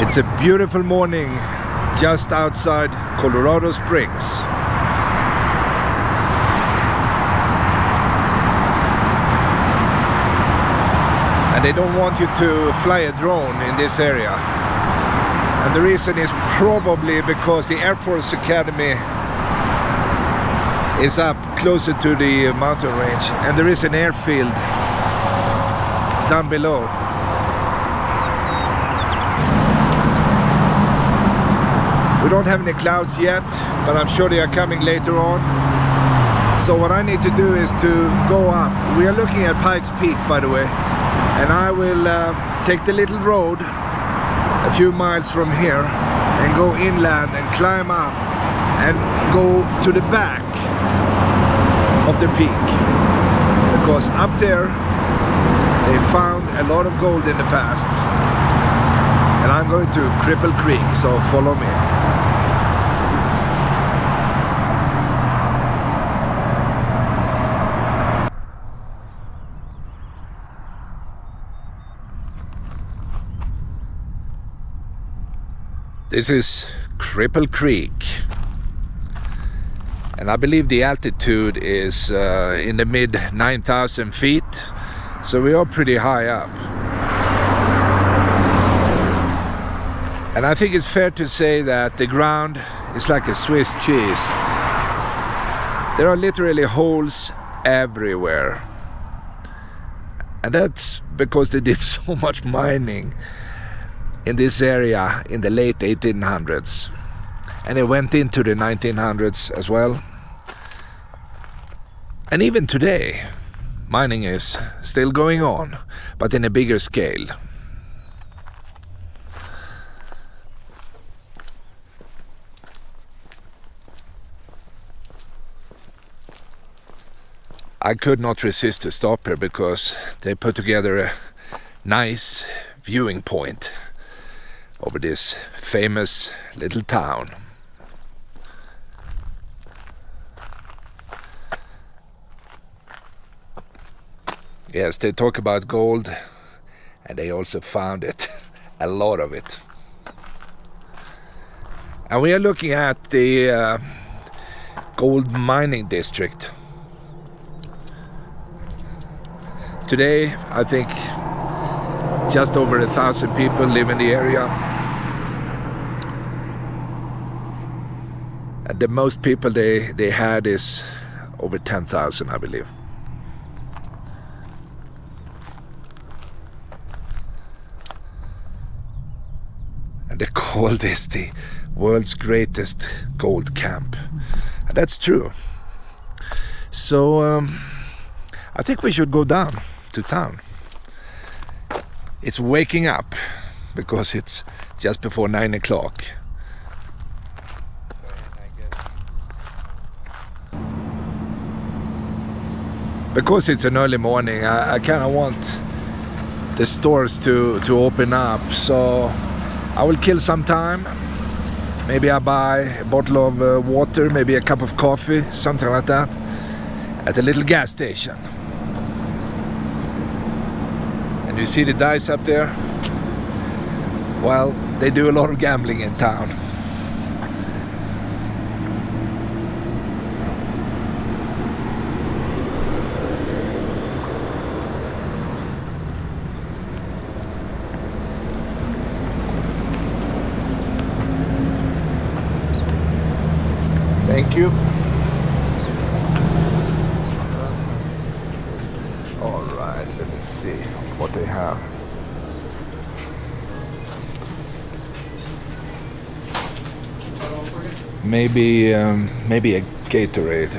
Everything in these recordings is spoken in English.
It's a beautiful morning just outside Colorado Springs. And they don't want you to fly a drone in this area. And the reason is probably because the Air Force Academy is up closer to the mountain range, and there is an airfield down below. We don't have any clouds yet, but I'm sure they are coming later on. So what I need to do is to go up. We are looking at Pikes Peak, by the way, and I will take the little road a few miles from here and go inland and climb up and go to the back of the peak, because up there they found a lot of gold in the past. And I'm going to Cripple Creek, so follow me. This is Cripple Creek, and I believe the altitude is in the mid 9,000 feet, so we are pretty high up. And I think it's fair to say that the ground is like a Swiss cheese. There are literally holes everywhere, and that's because they did so much mining in this area in the late 1800s, and it went into the 1900s as well. And even today mining is still going on, but in a bigger scale. I could not resist to stop here because they put together a nice viewing point over this famous little town. Yes, they talk about gold, and they also found it, a lot of it. And we are looking at the gold mining district. Today, I think just over 1,000 people live in the area. And the most people they had is over 10,000, I believe. And they call this the world's greatest gold camp. And that's true. So I think we should go down to town. It's waking up because it's just before 9 o'clock. Because it's an early morning, I kind of want the stores to open up, so I will kill some time. Maybe I buy a bottle of water, maybe a cup of coffee, something like that, at a little gas station. And you see the dice up there? Well, they do a lot of gambling in town. Thank you. All right, let me see what they have. Maybe a Gatorade.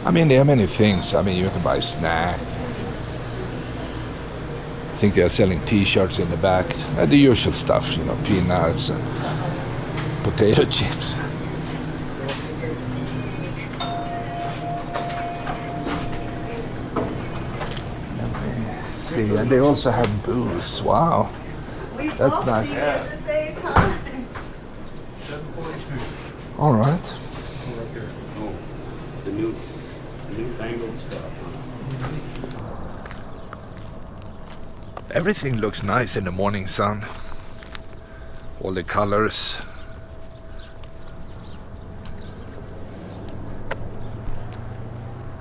I mean, there are many things. I mean, you can buy a snack. I think they are selling t-shirts in the back. The usual stuff, you know, peanuts and potato chips. See, and they also have booze. Wow, that's nice. At the same time. All right. Oh, the newfangled stuff. Everything looks nice in the morning sun. All the colors.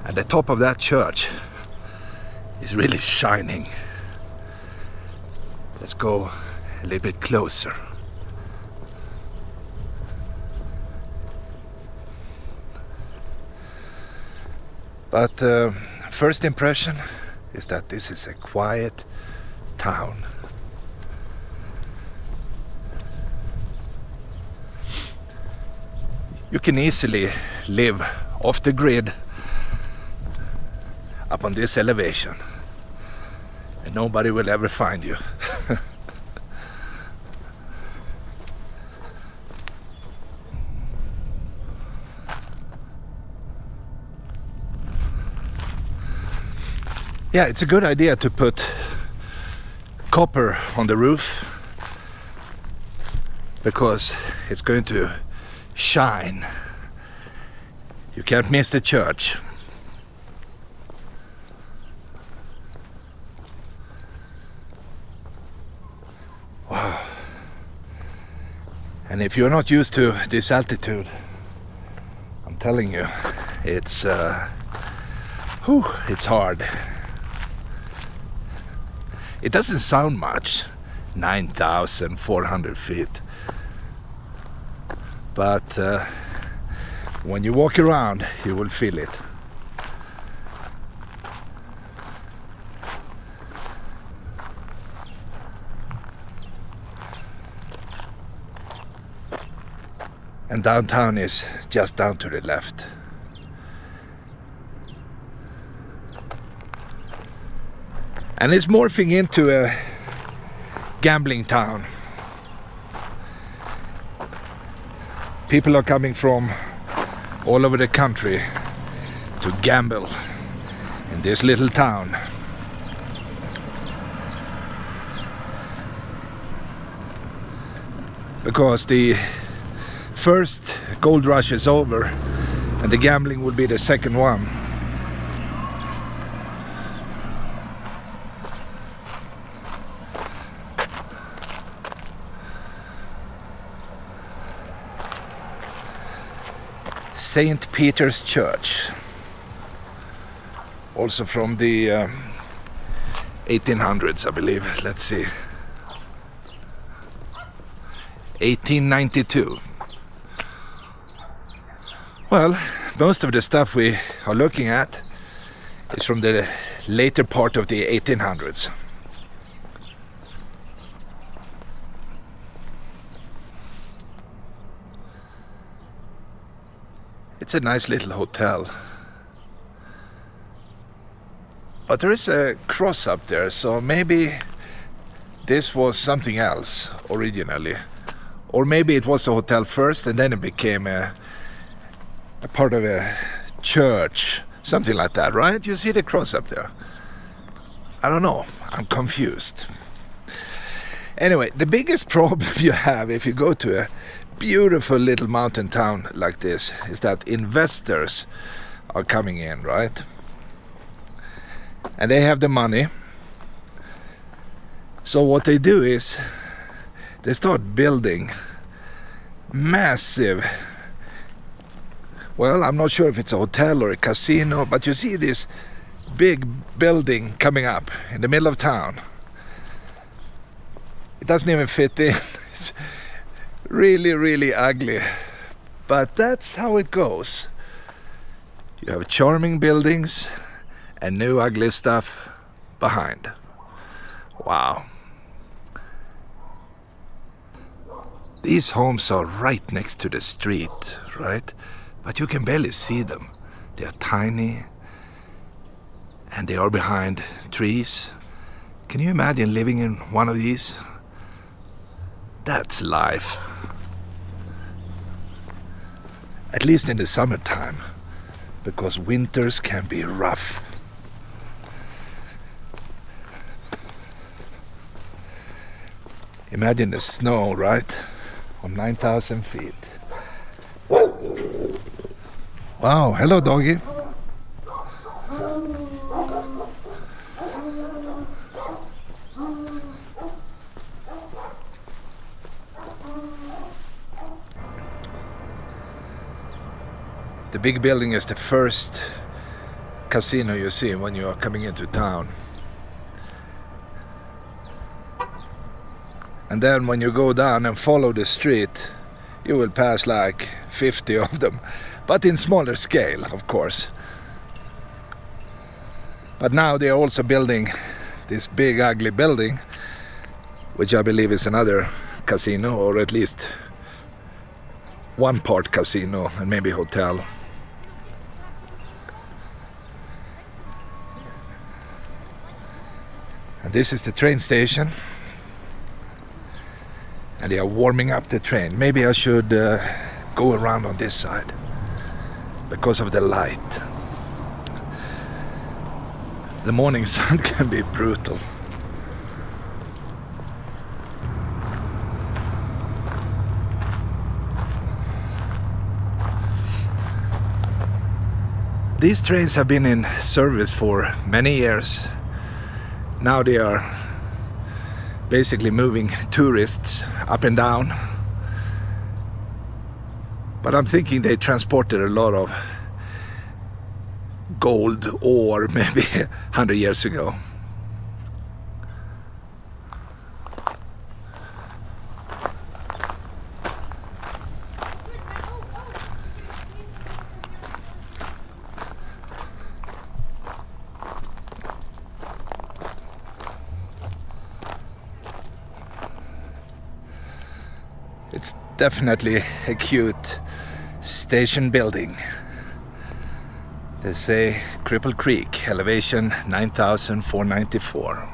And the top of that church is really shining. Let's go a little bit closer. But first impression is that this is a quiet town. You can easily live off the grid up on this elevation, and nobody will ever find you. Yeah, it's a good idea to put copper on the roof because it's going to shine. You can't miss the church. Wow. And if you're not used to this altitude, I'm telling you, it's hard. It doesn't sound much, 9,400 feet. But when you walk around, you will feel it. And downtown is just down to the left. And it's morphing into a gambling town. People are coming from all over the country to gamble in this little town. Because the first gold rush is over and the gambling will be the second one. St. Peter's Church, also from the 1800s, I believe. Let's see, 1892. Well, most of the stuff we are looking at is from the later part of the 1800s. It's a nice little hotel. But there is a cross up there, so maybe this was something else originally. Or maybe it was a hotel first and then it became a part of a church. Something like that, right? You see the cross up there? I don't know. I'm confused. Anyway, the biggest problem you have if you go to a beautiful little mountain town like this is that investors are coming in, right? And they have the money. So what they do is they start building massive, well, I'm not sure if it's a hotel or a casino, but you see this big building coming up in the middle of town. It doesn't even fit in. It's really, really ugly. But that's how it goes. You have charming buildings and new ugly stuff behind. Wow. These homes are right next to the street, right? But you can barely see them. They are tiny and they are behind trees. Can you imagine living in one of these? That's life. At least in the summertime, because winters can be rough. Imagine the snow, right? On 9,000 feet. Whoa! Wow, hello doggy. The big building is the first casino you see when you are coming into town. And then when you go down and follow the street, you will pass like 50 of them, but in smaller scale, of course. But now they are also building this big ugly building, which I believe is another casino, or at least one part casino and maybe hotel. And this is the train station. And they are warming up the train. Maybe I should go around on this side because of the light. The morning sun can be brutal. These trains have been in service for many years. Now they are basically moving tourists up and down. But I'm thinking they transported a lot of gold ore maybe 100 years ago. It's definitely a cute station building. They say Cripple Creek, elevation 9,494.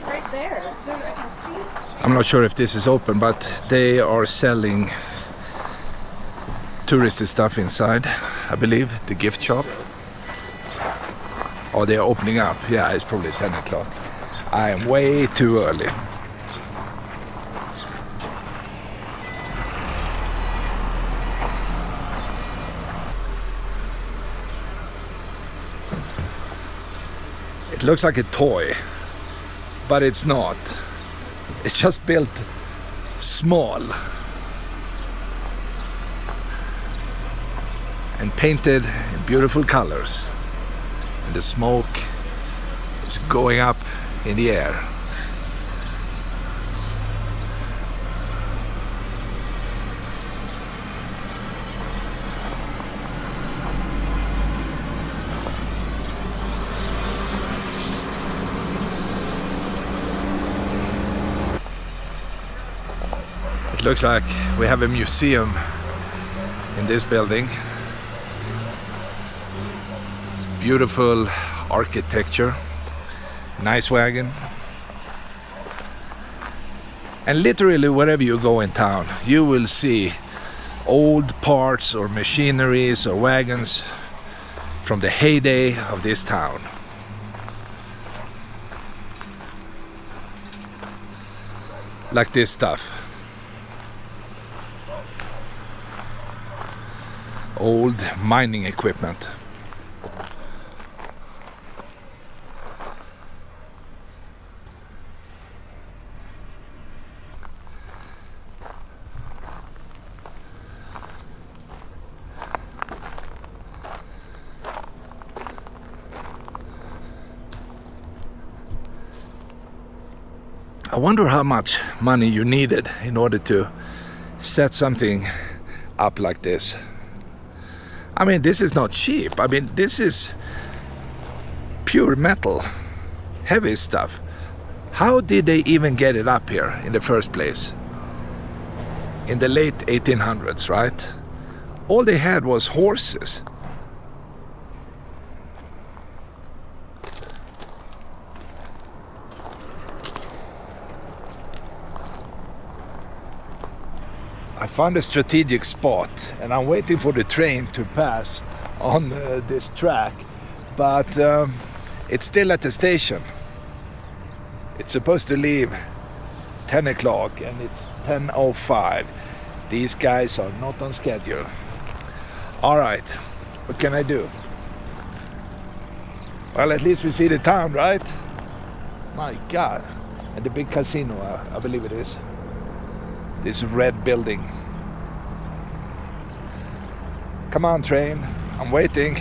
Right there. I can see. I'm not sure if this is open, but they are selling touristy stuff inside, I believe, the gift shop. Oh, they are opening up. Yeah, it's probably 10 o'clock. I am way too early. It looks like a toy, but it's not. It's just built small and painted in beautiful colors. And the smoke is going up in the air. It looks like we have a museum in this building. It's beautiful architecture, nice wagon. And literally wherever you go in town, you will see old parts or machineries or wagons from the heyday of this town. Like this stuff. Old mining equipment. I wonder how much money you needed in order to set something up like this. I mean, this is not cheap. I mean, this is pure metal, heavy stuff. How did they even get it up here in the first place? In the late 1800s, right? All they had was horses. I found a strategic spot and I'm waiting for the train to pass on this track, but it's still at the station. It's supposed to leave 10 o'clock and it's 10:05. These guys are not on schedule. All right, what can I do? Well, at least we see the town, right? My God. And the big casino, I believe it is. This red building. Come on, train. I'm waiting.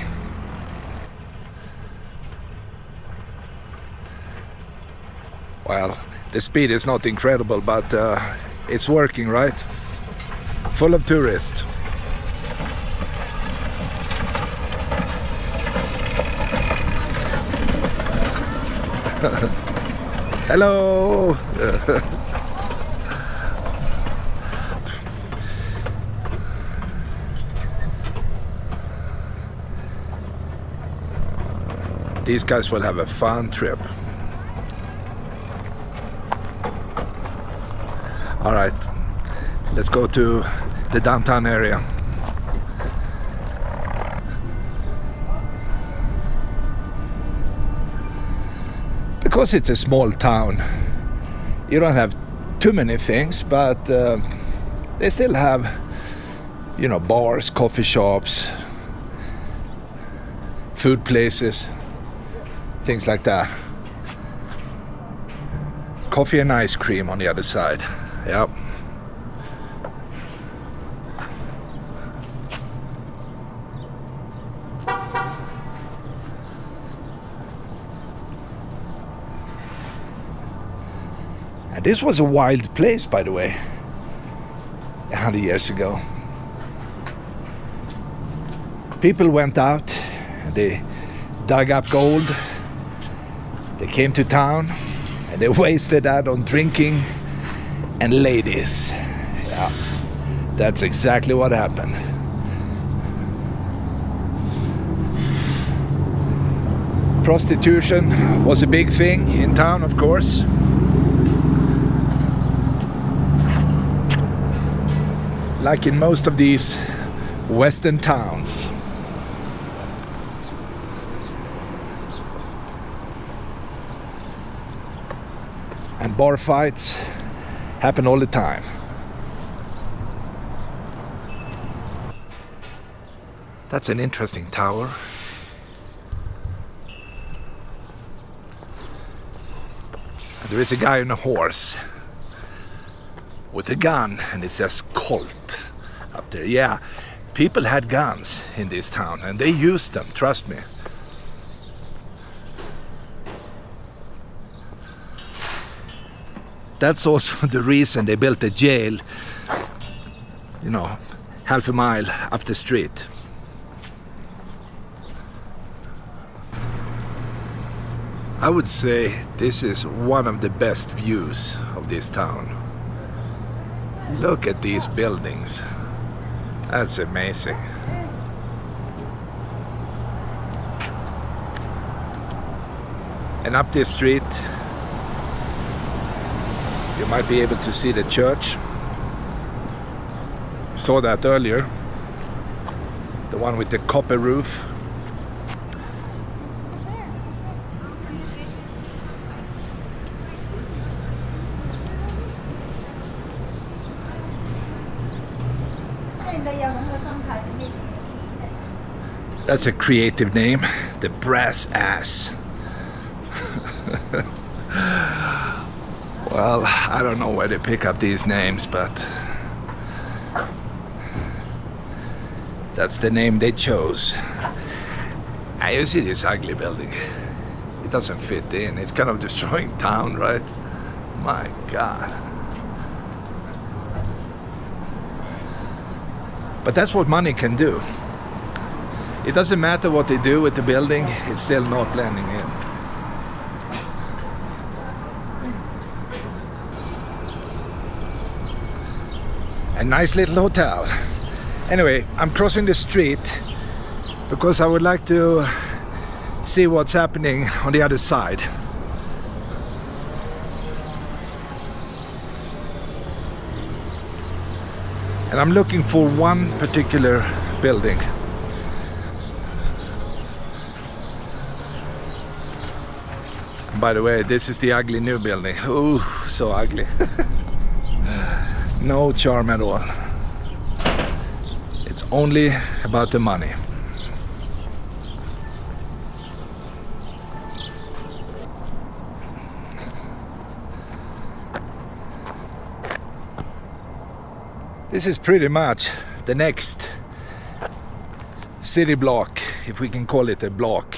Well, the speed is not incredible, but it's working, right? Full of tourists. Hello. These guys will have a fun trip. All right, let's go to the downtown area. Because it's a small town, you don't have too many things, but they still have, you know, bars, coffee shops, food places, things like that. Coffee and ice cream on the other side. Yep. And this was a wild place, by the way, 100 years ago. People went out, they dug up gold, they came to town, and they wasted that on drinking and ladies. Yeah, that's exactly what happened. Prostitution was a big thing in town, of course. Like in most of these western towns. And bar fights happen all the time. That's an interesting tower. And there is a guy on a horse with a gun, and it says Colt up there. Yeah, people had guns in this town and they used them, trust me. That's also the reason they built a jail, you know, half a mile up the street. I would say this is one of the best views of this town. Look at these buildings. That's amazing. And up this street, you might be able to see the church. You saw that earlier. The one with the copper roof. That's a creative name, the Brass Ass. Well, I don't know where they pick up these names, but that's the name they chose. And you see this ugly building. It doesn't fit in. It's kind of destroying town, right? My God. But that's what money can do. It doesn't matter what they do with the building, it's still not blending in. A nice little hotel. Anyway, I'm crossing the street because I would like to see what's happening on the other side. And I'm looking for one particular building. By the way, this is the ugly new building. Ooh, so ugly. No charm at all. It's only about the money. This is pretty much the next city block, if we can call it a block.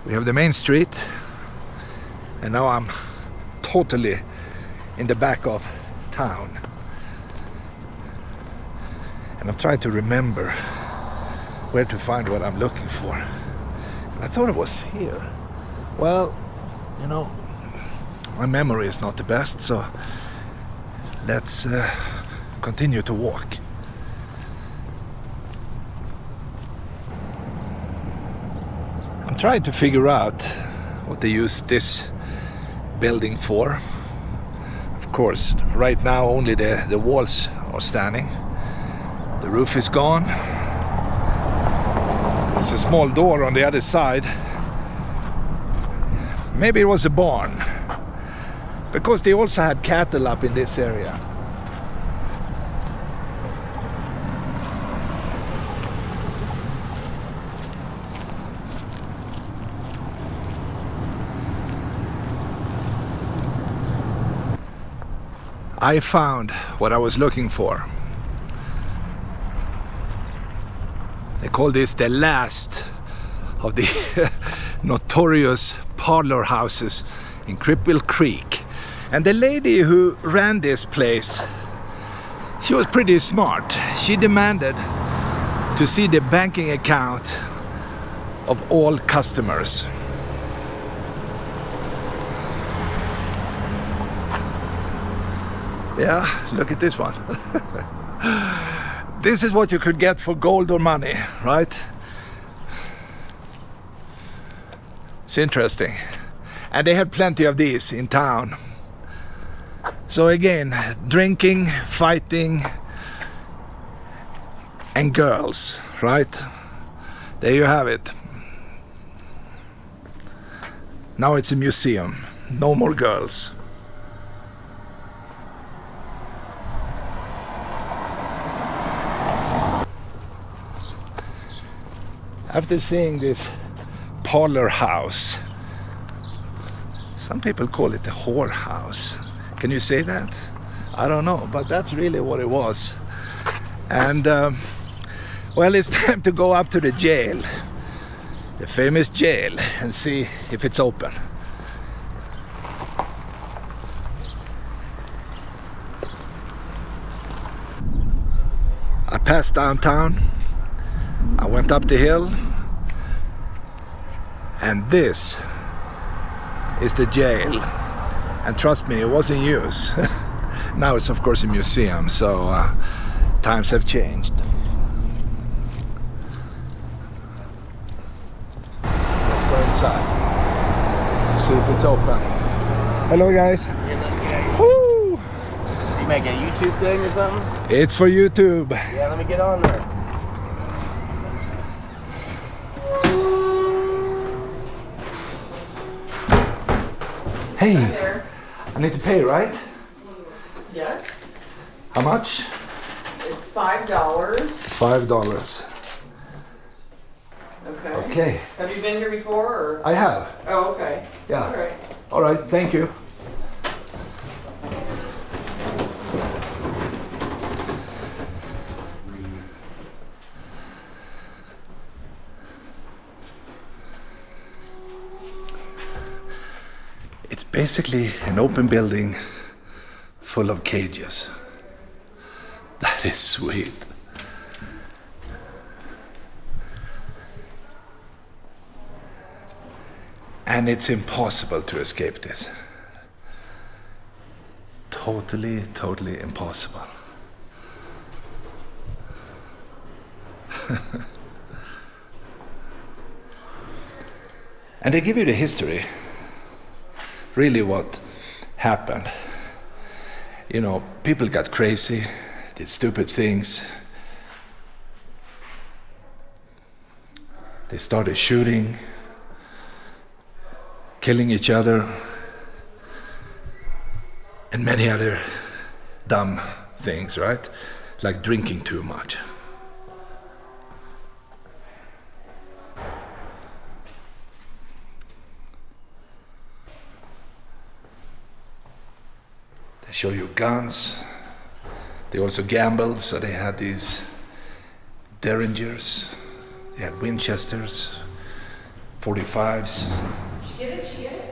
We have the main street, and now I'm totally in the back of town. And I'm trying to remember where to find what I'm looking for. I thought it was here. Well, you know, my memory is not the best, so let's continue to walk. I'm trying to figure out what they use this building for. Of course, right now only the walls are standing. The roof is gone. There's a small door on the other side. Maybe it was a barn, because they also had cattle up in this area. I found what I was looking for. They call this the last of the notorious parlor houses in Cripple Creek. And the lady who ran this place, she was pretty smart. She demanded to see the banking account of all customers. Yeah, look at this one. This is what you could get for gold or money, right? It's interesting. And they had plenty of these in town. So again, drinking, fighting, and girls, right? There you have it. Now it's a museum. No more girls. After seeing this parlor house, some people call it a whorehouse. Can you say that? I don't know, but that's really what it was. And well, it's time to go up to the jail, the famous jail, and see if it's open. I passed downtown. I went up the hill, and this is the jail. And trust me, it was in use. Now it's of course a museum, so times have changed. Let's go inside. See if it's open. Hello guys. Woo! You making a YouTube thing or something? It's for YouTube. Yeah, let me get on there. Hey, I need to pay, right? Yes, How much? it's $5. $5. Okay. Okay, Have you been here before, or? I have. Oh, okay. Yeah. All right. All right, thank you. It's basically an open building full of cages. That is sweet. And it's impossible to escape this. Totally, totally impossible. And they give you the history. Really what happened. you know, people got crazy, did stupid things. They started shooting, killing each other, and many other dumb things, right? Like drinking too much. They show you guns. They also gambled, so they had these Derringers, they had Winchesters, 45s.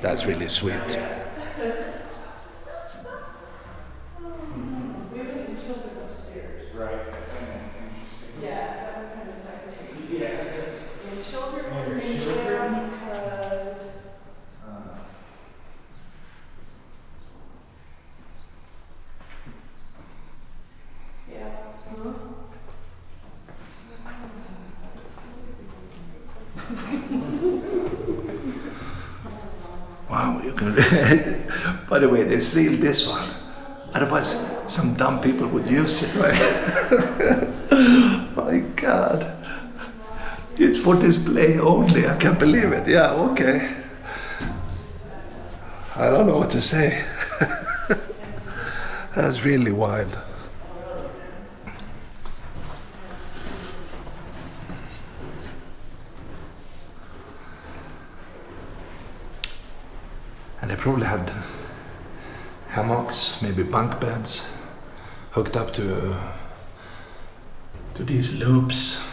That's really sweet. Wow, you can. By the way, they sealed this one. Otherwise, some dumb people would use it, right? My God. It's for display only. I can't believe it. Yeah, okay. I don't know what to say. That's really wild. And they probably had hammocks, maybe bunk beds, hooked up to these loops.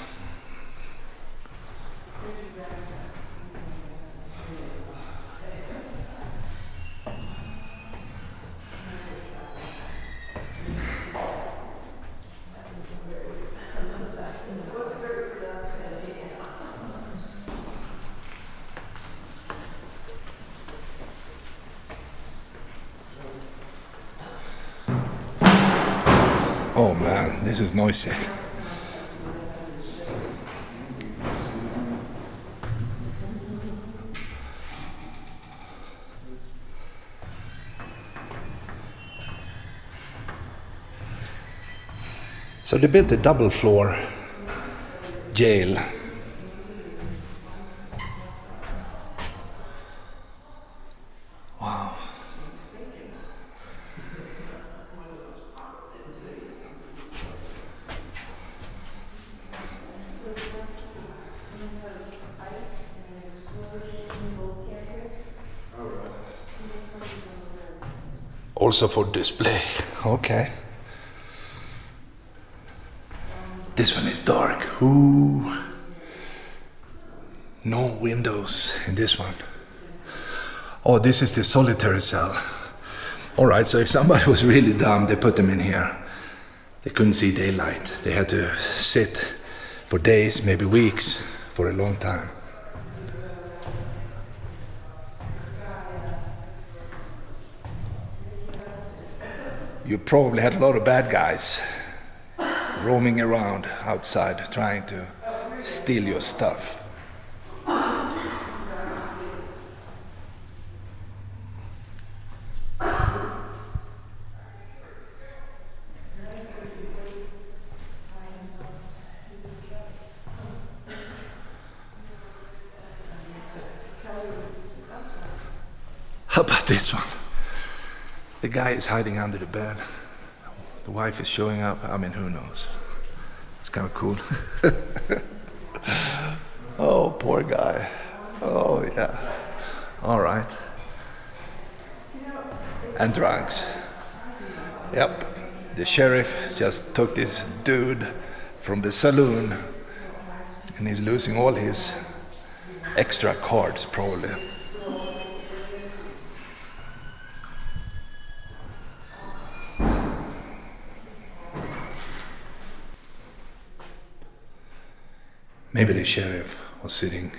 Oh man, this is noisy. So they built a double floor jail. Wow. Also for display. Okay. This one is dark. Ooh. No windows in this one. Oh, this is the solitary cell. Alright, so if somebody was really dumb, they put them in here. They couldn't see daylight. They had to sit for days, maybe weeks, for a long time. You probably had a lot of bad guys roaming around outside trying to steal your stuff. How about this one? The guy is hiding under the bed. The wife is showing up. I mean, who knows? It's kind of cool. Oh, poor guy. Oh, yeah. All right. And drugs. Yep. The sheriff just took this dude from the saloon and he's losing all his extra cards, probably. Maybe the sheriff was sitting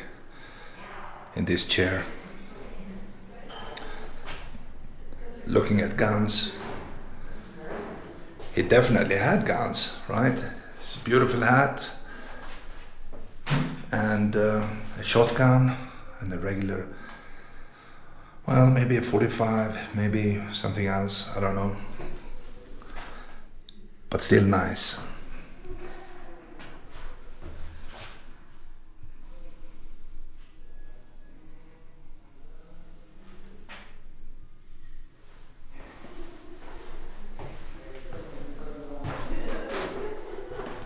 in this chair, looking at guns. He definitely had guns, right? His beautiful hat, and a shotgun, and a regular, well, maybe a 45, maybe something else, I don't know. but still nice.